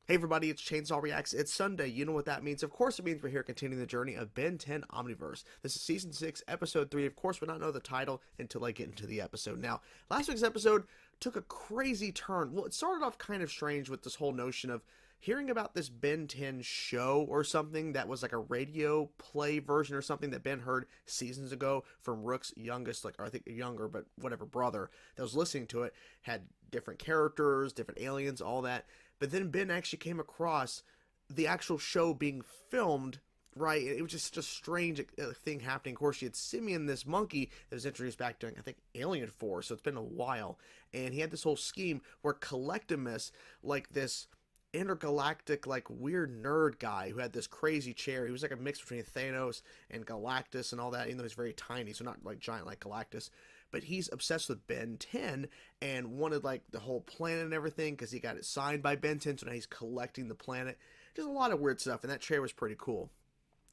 Hey everybody, it's Chainsaw Reacts. It's Sunday. You know what that means. Of course it means we're here continuing the journey of Ben 10 Omniverse. This is Season 6, Episode 3. Of course, we'll not know the title until I get into the episode. Now, last week's episode took a crazy turn. Well, it started off kind of strange with this whole notion of hearing about this Ben 10 show or something that was like a radio play version or something that Ben heard seasons ago from Rook's youngest, like, or I think younger, but whatever, brother that was listening to it, had different characters, different aliens, all that. But then Ben actually came across the actual show being filmed, right? It was just a strange thing happening. Of course, you had Simeon, this monkey that was introduced back during, I think, Alien Force, so it's been a while. And he had this whole scheme where Collectimus, like this intergalactic, like, weird nerd guy who had this crazy chair. He was like a mix between Thanos and Galactus and all that, even though he's very tiny, so not like giant like Galactus. But he's obsessed with Ben 10 and wanted like the whole planet and everything because he got it signed by Ben 10, so now he's collecting the planet. Just a lot of weird stuff, and that chair was pretty cool.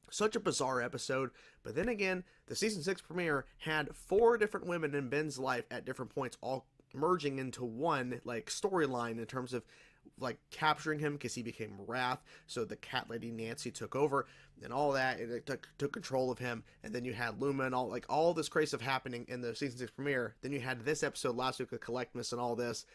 Such a bizarre episode, but then again, the Season 6 premiere had 4 different women in Ben's life at different points, all merging into one like storyline in terms of like capturing him because he became Wrath, so the cat lady Nancy took over and all that, and it took control of him. And then you had Luma and all this crazy stuff happening in the Season 6 premiere. Then you had this episode last week with Collectmus and all this.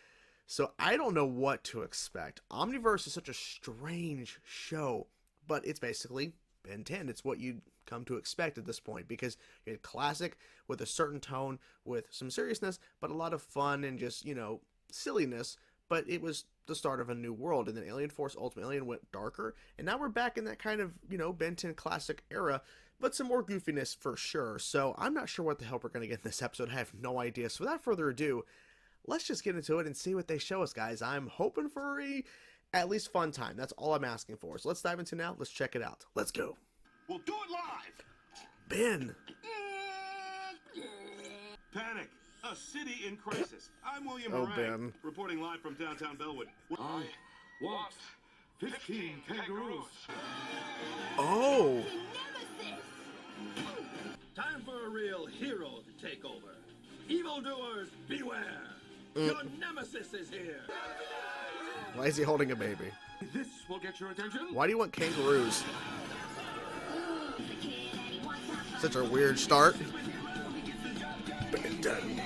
So I don't know what to expect. Omniverse is such a strange show, but it's basically Ben 10. It's what you'd come to expect at this point, because you had classic with a certain tone, with some seriousness, but a lot of fun and just, you know, silliness. But it was the start of a new world, and then Alien Force Ultimate Alien went darker, and now we're back in that kind of, you know, Ben 10 classic era, but some more goofiness for sure. So I'm not sure what the hell we're going to get in this episode. I have no idea. So without further ado, let's just get into it and see what they show us, guys. I'm hoping for a at least fun time. That's all I'm asking for. So let's dive into now. Let's check it out. Let's go. We'll do it live. Ben. Panic. A city in crisis. I'm William Oh, Moran, Ben. reporting live from downtown Bellwood. I want 15 kangaroos. Oh. Time for a real hero to take over. Evildoers, beware. Your nemesis is here. Why is he holding a baby? This will get your attention. Why do you want kangaroos? Such a weird start. Ben 10.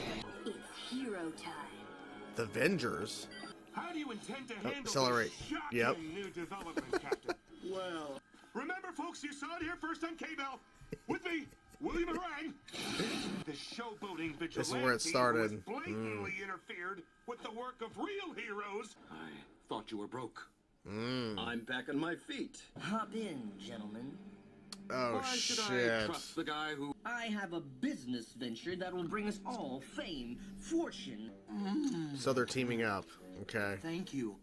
It's hero time. The Vengers. How do you intend to handle accelerate. this shocking Yep. new development, Captain? Well, Remember, folks, you saw it here first on K-Bell. With me, William Moran. The showboating vigilante This is where it started. who has blatantly interfered with the work of real heroes. I thought you were broke. Mm. I'm back on my feet. Hop in, gentlemen. Oh, Why should I shit. trust the guy who... I have a business venture that will bring us all fame, fortune. So they're teaming up. Okay. Thank you.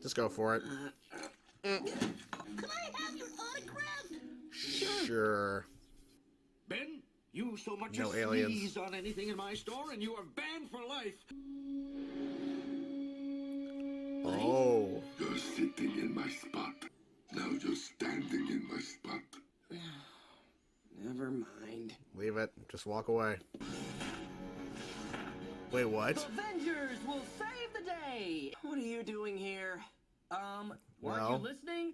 Just go for it. Could I have your autograph? Sure. Ben, you so much No as aliens. sneeze on anything in my store and you are banned for life. Oh. You're sitting in my spot. Now you're standing in my spot. Never mind. Leave it. Just walk away. Wait, what? Avengers will save the day. What are you doing here? Weren't Well. you listening?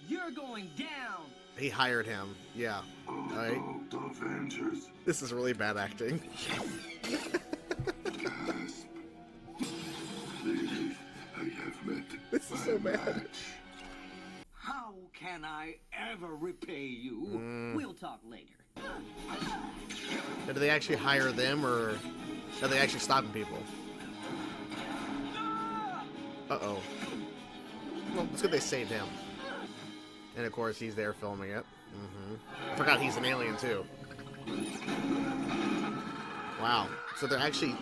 You're going down. He hired him. Yeah. Right? Oh, the Avengers. This is really bad acting. Gasp. Please, I have met This is my so bad. match. How can I ever repay you? We'll talk later. Did they actually hire them, or are they actually stopping people? Uh-oh. Well, it's good they saved him. And of course, he's there filming it. I forgot he's an alien, too. Wow. So they're actually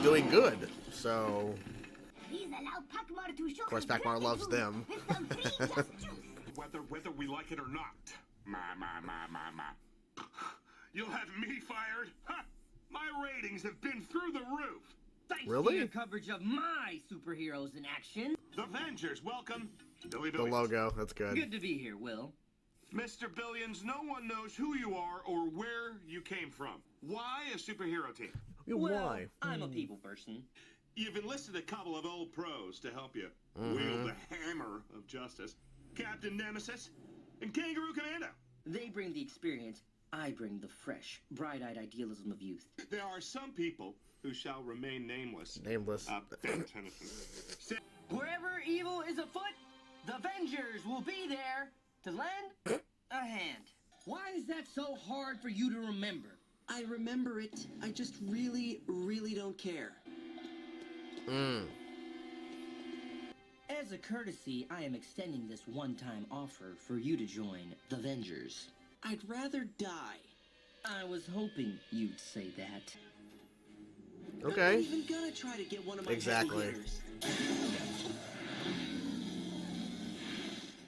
doing good. So, Of course, Pac-Man loves them. Whether we like it or not. Ma. You'll have me fired? Ha! My ratings have been through the roof. Thanks Really? to your coverage of my superheroes in action. The Vengers, welcome. Billy the Billions. logo, that's good. Good to be here, Will. Mr. Billions, no one knows who you are or where you came from. Why a superhero team? Well, Why? I'm a people person. You've enlisted a couple of old pros to help you wield the hammer of justice. Captain Nemesis and Kangaroo Commando. They bring the experience. I bring the fresh, bright-eyed idealism of youth. There are some people who shall remain nameless. Nameless. Ben Tennyson. Wherever evil is afoot, the Vengers will be there to lend a hand. Why is that so hard for you to remember? I remember it. I just really, really don't care. As a courtesy, I am extending this one-time offer for you to join the Vengers. I'd rather die. I was hoping you'd say that. Okay. I'm not even gonna try to get one of my Exactly. heavy hitters.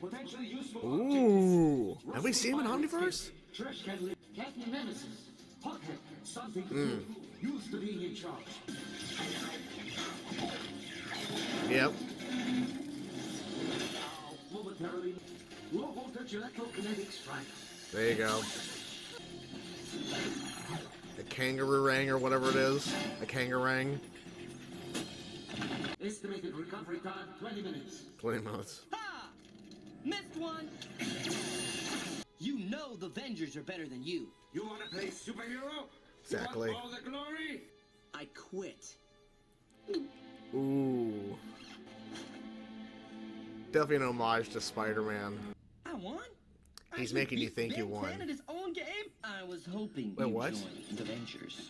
Potentially useful Ooh. Have we seen him in Omniverse? Trish can lead. Captain Nemesis. Hothead. Something to used to being in charge. Yep. Momentarily. Low voltage electrokinetic strike. There you go. A kangaroo rang or whatever it is. A kangarang. Estimated recovery time 20 minutes. 20 minutes. Ha! Missed one! You know the Vengers are better than you. You want to play superhero? Exactly. You want all the glory? I quit. Ooh. Definitely an homage to Spider-Man. I won? He's I making you beat think you Ben won. 10 at his own game? I was hoping Wait, you'd what? join the Vengers.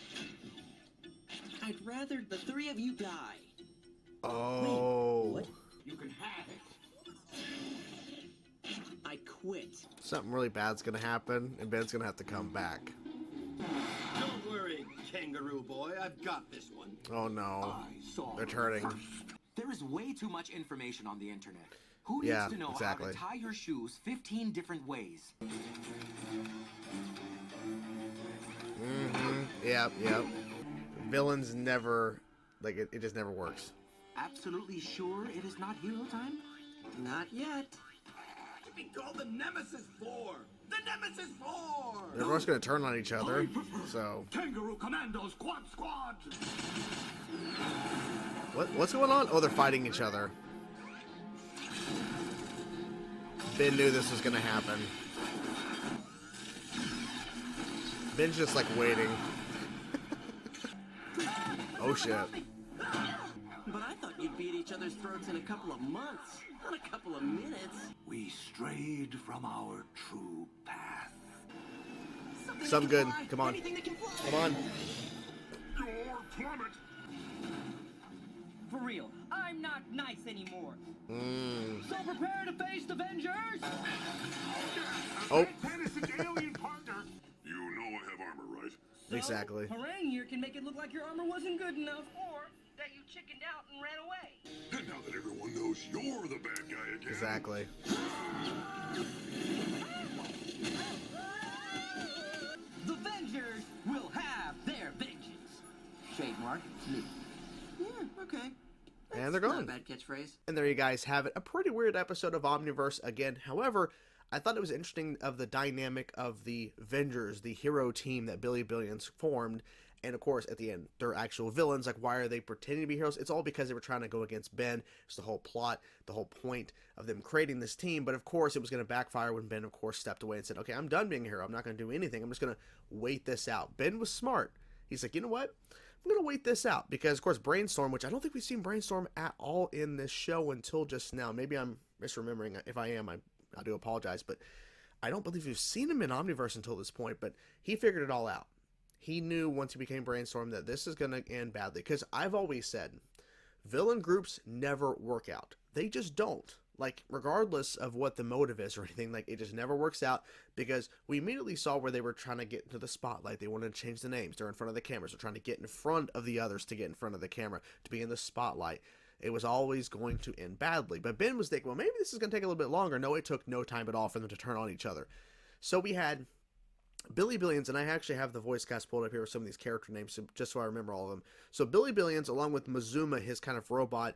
I'd rather the three of you die. Oh. What? You can have it. I quit. Something really bad's gonna happen, and Ben's gonna have to come back. Don't worry, Kangaroo Boy. I've got this one. Oh no. I saw They're turning. There is way too much information on the internet. Who needs Yeah, to know exactly. how to tie your shoes 15 different ways? Yep, yep. Villains never, like, it just never works. Absolutely sure it is not hero time? Not yet. To be called the Nemesis 4. The Nemesis 4. They're always gonna turn on each other, so. Kangaroo Commandos Quad Squad. What's going on? Oh, they're fighting each other. Ben knew this was gonna happen. Ben's just like waiting. Oh shit. But I thought you'd be at each other's throats in a couple of months, not a couple of minutes. We strayed from our true path. Something good. Come on. Anything that can fly. Come on. Your plummet. For real, I'm not nice anymore. Mm. So prepare to face the Vengers! Oh. Ben Tennyson's alien partner. You know I have armor, right? So, Exactly. Harangue here can make it look like your armor wasn't good enough, or that you chickened out and ran away. And now that everyone knows you're the bad guy again. Exactly. The Vengers will have their vengeance. Trademark me. Yeah, okay. And they're Not gone. a bad catchphrase. And there you guys have it. A pretty weird episode of Omniverse again. However, I thought it was interesting of the dynamic of the Vengers, the hero team that Billy Billions formed. And of course, at the end, they're actual villains. Like, why are they pretending to be heroes? It's all because they were trying to go against Ben. It's the whole plot, the whole point of them creating this team. But of course, it was going to backfire when Ben, of course, stepped away and said, okay, I'm done being a hero. I'm not going to do anything. I'm just going to wait this out. Ben was smart. He's like, you know what? I'm going to wait this out. Because, of course, Brainstorm, which I don't think we've seen Brainstorm at all in this show until just now. Maybe I'm misremembering. If I am, I do apologize. But I don't believe we've seen him in Omniverse until this point. But he figured it all out. He knew once he became Brainstorm that this is going to end badly. Because I've always said, villain groups never work out. They just don't. Like, regardless of what the motive is or anything, like, it just never works out. Because we immediately saw where they were trying to get into the spotlight. They wanted to change the names. They're in front of the cameras. They're trying to get in front of the others to get in front of the camera, to be in the spotlight. It was always going to end badly. But Ben was thinking, well, maybe this is going to take a little bit longer. No, it took no time at all for them to turn on each other. So we had Billy Billions, and I actually have the voice cast pulled up here with some of these character names, just so I remember all of them. So Billy Billions, along with Mazuma, his kind of robot,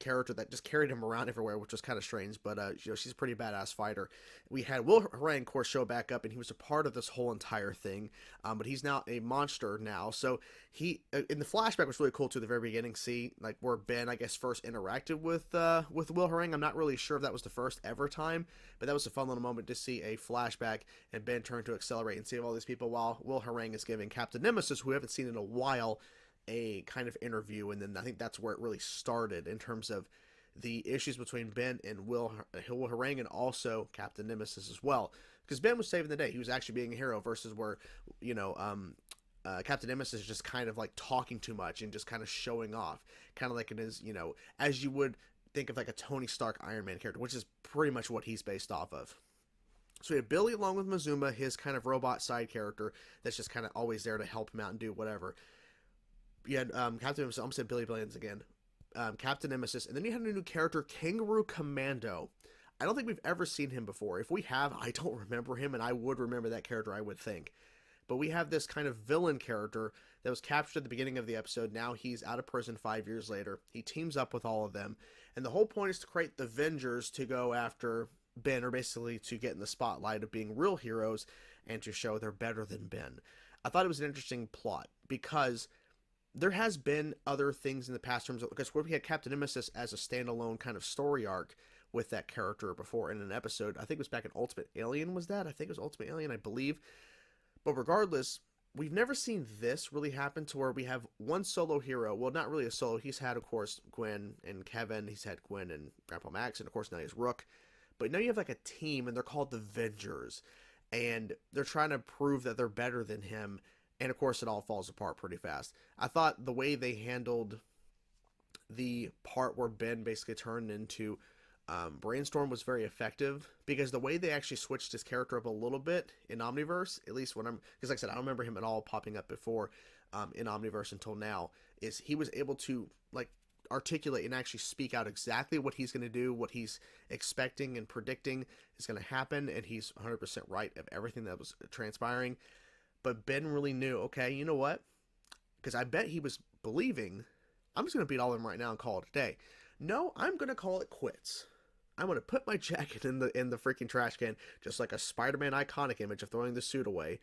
character that just carried him around everywhere, which was kind of strange, but you know, she's a pretty badass fighter. We had Will Harang, of course, show back up, and he was a part of this whole entire thing, but he's now a monster now. So he, in the flashback, was really cool too. At the very beginning, see like where Ben, I guess, first interacted with Will Harang. I'm not really sure if that was the first ever time, but that was a fun little moment to see a flashback and Ben turn to accelerate and save all these people while Will Harang is giving Captain Nemesis, who we haven't seen in a while, a kind of interview. And then I think that's where it really started in terms of the issues between Ben and Will Harang, and also Captain Nemesis as well, because Ben was saving the day. He was actually being a hero, versus where, you know, Captain Nemesis is just kind of like talking too much and just kind of showing off, kind of like it is, you know, as you would think of like a Tony Stark Iron Man character, which is pretty much what he's based off of. So we have Billy along with Mazuma, his kind of robot side character that's just kind of always there to help him out and do whatever. You had Captain Nemesis, I almost said Billy Billions again. Captain Nemesis, and then you had a new character, Kangaroo Commando. I don't think we've ever seen him before. If we have, I don't remember him, and I would remember that character, I would think. But we have this kind of villain character that was captured at the beginning of the episode. Now he's out of prison 5 years later. He teams up with all of them, and the whole point is to create the Vengers to go after Ben, or basically to get in the spotlight of being real heroes and to show they're better than Ben. I thought it was an interesting plot, because there has been other things in the past terms of, because where we had Captain Nemesis as a standalone kind of story arc with that character before in an episode. I think it was back in Ultimate Alien, was that? I think it was Ultimate Alien, I believe. But regardless, we've never seen this really happen to where we have one solo hero. Well, not really a solo. He's had, of course, Gwen and Kevin. He's had Gwen and Grandpa Max, and of course now he's Rook. But now you have like a team, and they're called the Vengers, and they're trying to prove that they're better than him. And of course, it all falls apart pretty fast. I thought the way they handled the part where Ben basically turned into Brainstorm was very effective, because the way they actually switched his character up a little bit in Omniverse, at least when because like I said, I don't remember him at all popping up before in Omniverse until now, is he was able to like articulate and actually speak out exactly what he's going to do, what he's expecting and predicting is going to happen, and he's 100% right of everything that was transpiring. But Ben really knew, okay, you know what? Because I bet he was believing, I'm just going to beat all of them right now and call it a day. No, I'm going to call it quits. I'm going to put my jacket in the freaking trash can, just like a Spider-Man iconic image of throwing the suit away.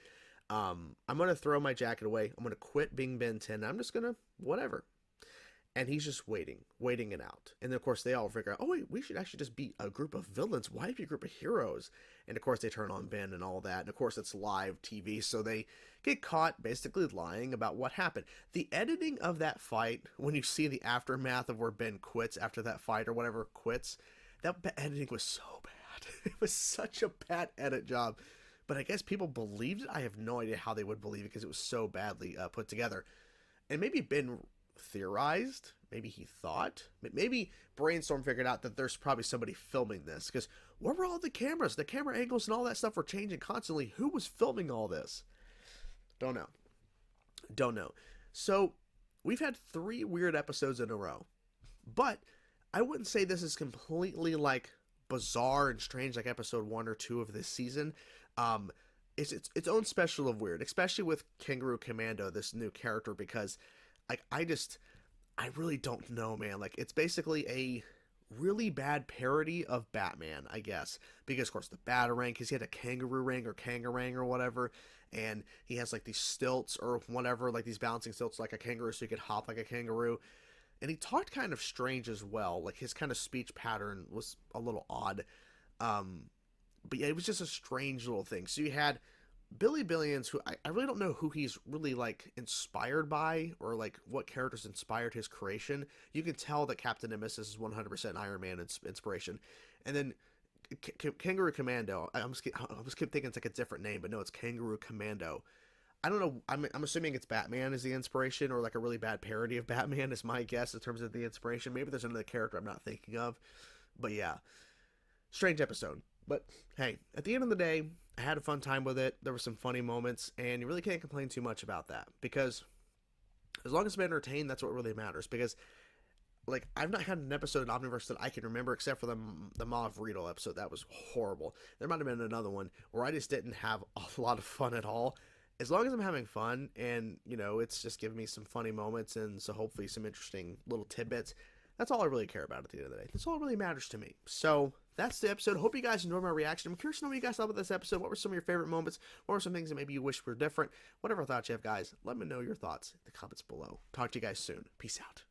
I'm going to throw my jacket away. I'm going to quit being Ben 10. I'm just going to, whatever. And he's just waiting it out. And then, of course, they all figure out, oh, wait, we should actually just be a group of villains. Why be a group of heroes? And, of course, they turn on Ben and all that. And, of course, it's live TV, so they get caught basically lying about what happened. The editing of that fight, when you see the aftermath of where Ben quits after that fight or whatever, quits, that editing was so bad. It was such a bad edit job. But I guess people believed it. I have no idea how they would believe it, because it was so badly put together. And maybe Ben theorized, maybe he thought, maybe Brainstorm figured out that there's probably somebody filming this, because where were all the cameras, the camera angles and all that stuff were changing constantly. Who was filming all this? Don't know. So we've had 3 weird episodes in a row, but I wouldn't say this is completely like bizarre and strange like episode 1 or 2 of this season. It's its own special of weird, especially with Kangaroo Commando, this new character, because like, I really don't know, man. Like, it's basically a really bad parody of Batman, I guess. Because, of course, the Batarang, because he had a kangaroo ring or kangarang or whatever. And he has, like, these stilts or whatever, like these bouncing stilts like a kangaroo, so he could hop like a kangaroo. And he talked kind of strange as well. Like, his kind of speech pattern was a little odd. But yeah, it was just a strange little thing. So you had Billy Billions, who I really don't know who he's really like inspired by, or like what characters inspired his creation. You can tell that Captain Nemesis is 100% Iron Man inspiration. And then Kangaroo Commando, I almost keep thinking it's like a different name, but no, it's Kangaroo Commando. I don't know, I'm assuming it's Batman is the inspiration, or like a really bad parody of Batman is my guess in terms of the inspiration. Maybe there's another character I'm not thinking of. But yeah, strange episode. But hey, at the end of the day, I had a fun time with it. There were some funny moments, and you really can't complain too much about that, because as long as I'm entertained, that's what really matters. Because like, I've not had an episode of Omniverse that I can remember except for the Mauve Riedel episode. That was horrible. There might have been another one where I just didn't have a lot of fun at all. As long as I'm having fun, and you know, it's just giving me some funny moments, and so hopefully some interesting little tidbits, That's all I really care about at the end of the day. That's all that really matters to me. So that's the episode. Hope you guys enjoyed my reaction. I'm curious to know what you guys thought about this episode. What were some of your favorite moments? What were some things that maybe you wish were different? Whatever thoughts you have, guys, let me know your thoughts in the comments below. Talk to you guys soon. Peace out.